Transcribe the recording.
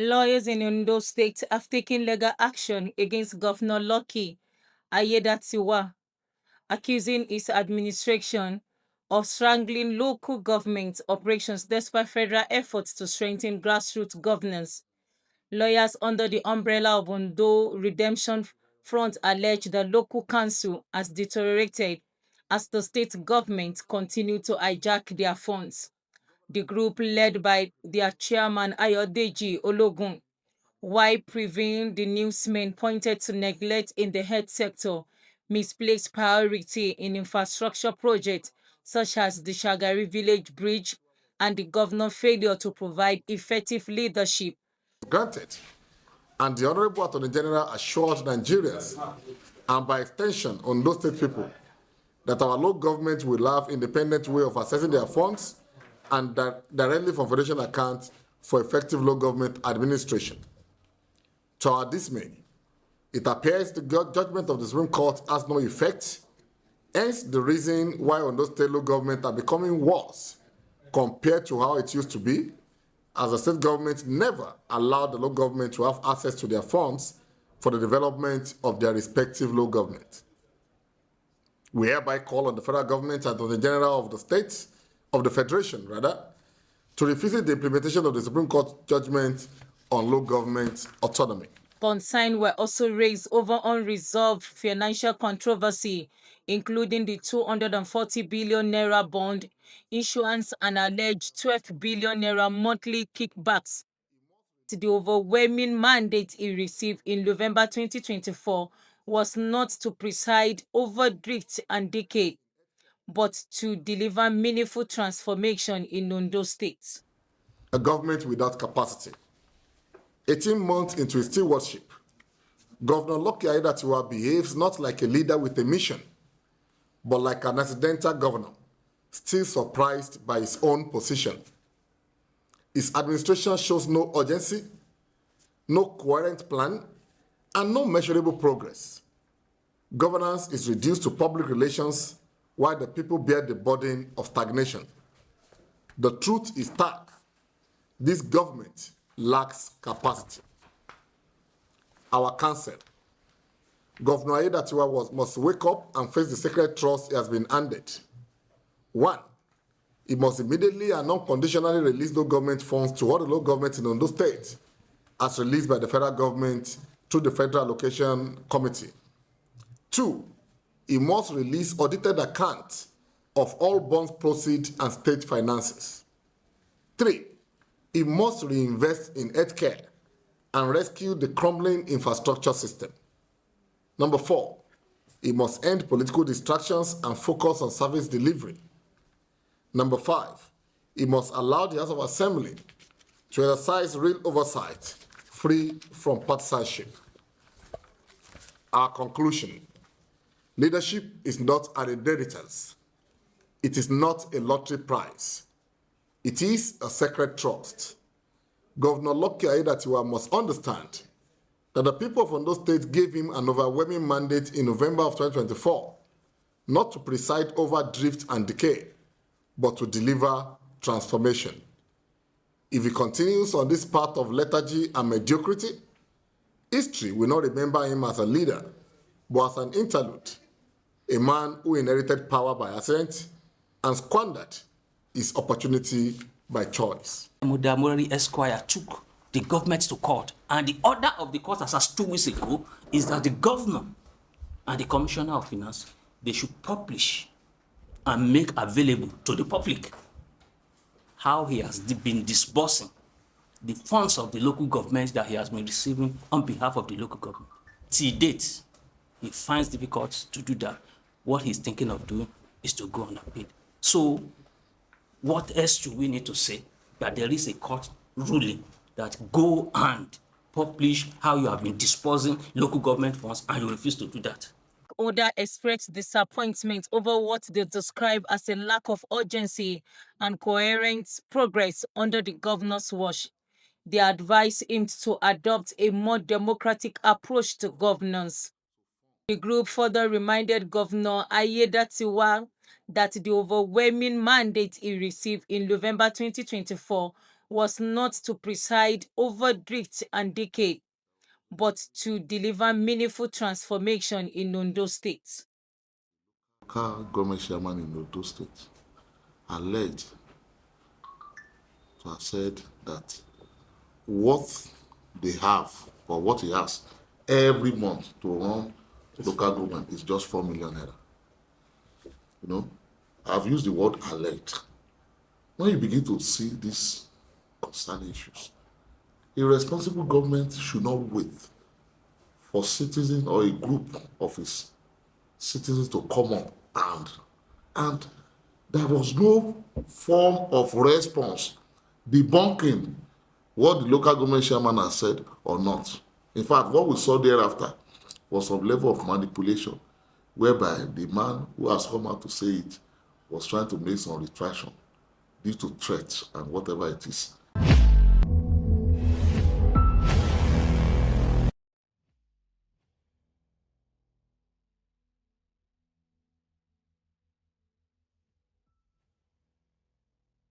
Lawyers in Ondo State have taken legal action against Governor Lucky Aiyedatiwa, accusing his administration of strangling local government operations despite federal efforts to strengthen grassroots governance. Lawyers under the umbrella of Ondo Redemption Front allege the local council has deteriorated as the state government continued to hijack their funds. The group, led by their chairman Aiyedatiwa, while previewing the newsmen pointed to neglect in the health sector, misplaced priority in infrastructure projects such as the Shagari Village Bridge, and the governor's failure to provide effective leadership. Granted, and the Honorable Attorney General assured Nigerians, and by extension on those state people, that our local government will have independent way of assessing their funds and directly from federation accounts for effective local government administration. To our dismay, it appears the judgment of the Supreme Court has no effect, hence the reason why Ondo state local government are becoming worse compared to how it used to be, as the state government never allowed the local government to have access to their funds for the development of their respective local government. We hereby call on the federal government and on the general of the states, of the federation rather, to revisit the implementation of the Supreme Court judgment on local government autonomy. Concerns were also raised over unresolved financial controversy, including the 240 billion naira bond issuance and alleged 12 billion naira monthly kickbacks. The overwhelming mandate he received in November 2024 was not to preside over drift and decay, but to deliver meaningful transformation in Ondo State. A government without capacity. 18 months into his stewardship, Governor Lucky Aiyedatiwa behaves not like a leader with a mission, but like an accidental governor, still surprised by his own position. His administration shows no urgency, no coherent plan, and no measurable progress. Governance is reduced to public relations while the people bear the burden of stagnation. The truth is stark. This government lacks capacity. Our counsel, Governor Aiyedatiwa must wake up and face the sacred trust he has been handed. 1. He must immediately and unconditionally release local government funds to all the local governments in Ondo State, as released by the federal government through the Federal Allocation Committee. 2. He must release audited accounts of all bonds proceeds and state finances. 3. He must reinvest in healthcare and rescue the crumbling infrastructure system. 4. He must end political distractions and focus on service delivery. 5. He must allow the House of Assembly to exercise real oversight, free from partisanship. Our conclusion: leadership is not an inheritance. It is not a lottery prize. It is a sacred trust. Governor Lucky Aiyedatiwa must understand that the people of Ondo State gave him an overwhelming mandate in November of 2024, not to preside over drift and decay, but to deliver transformation. If he continues on this path of lethargy and mediocrity, history will not remember him as a leader, but as an interlude, a man who inherited power by accident and squandered his opportunity by choice. Mudamori Esquire took the government to court, and the order of the court as of 2 weeks ago is that the governor and the commissioner of finance, they should publish and make available to the public how he has been disbursing the funds of the local governments that he has been receiving on behalf of the local government. Till date, he finds difficult to do that. What he's thinking of doing is to go unpaid. So, what else do we need to say? That there is a court ruling that go and publish how you have been disbursing local government funds, and you refuse to do that. Ondo expressed disappointment over what they describe as a lack of urgency and coherent progress under the governor's watch. They advised him to adopt a more democratic approach to governance. The group further reminded Governor Aiyedatiwa that the overwhelming mandate he received in November 2024 was not to preside over drift and decay, but to deliver meaningful transformation in Ondo State. Local government chairman in Ondo State alleged to have said that what they have or what he has every month to run local government is just 4 million naira. You know, I've used the word alleged. When you begin to see these concerning issues, a responsible government should not wait for citizens or a group of its citizens to come up and there was no form of response debunking what the local government chairman has said or not. In fact, what we saw thereafter was some level of manipulation whereby the man who has come out to say it was trying to make some retraction due to threats and whatever it is.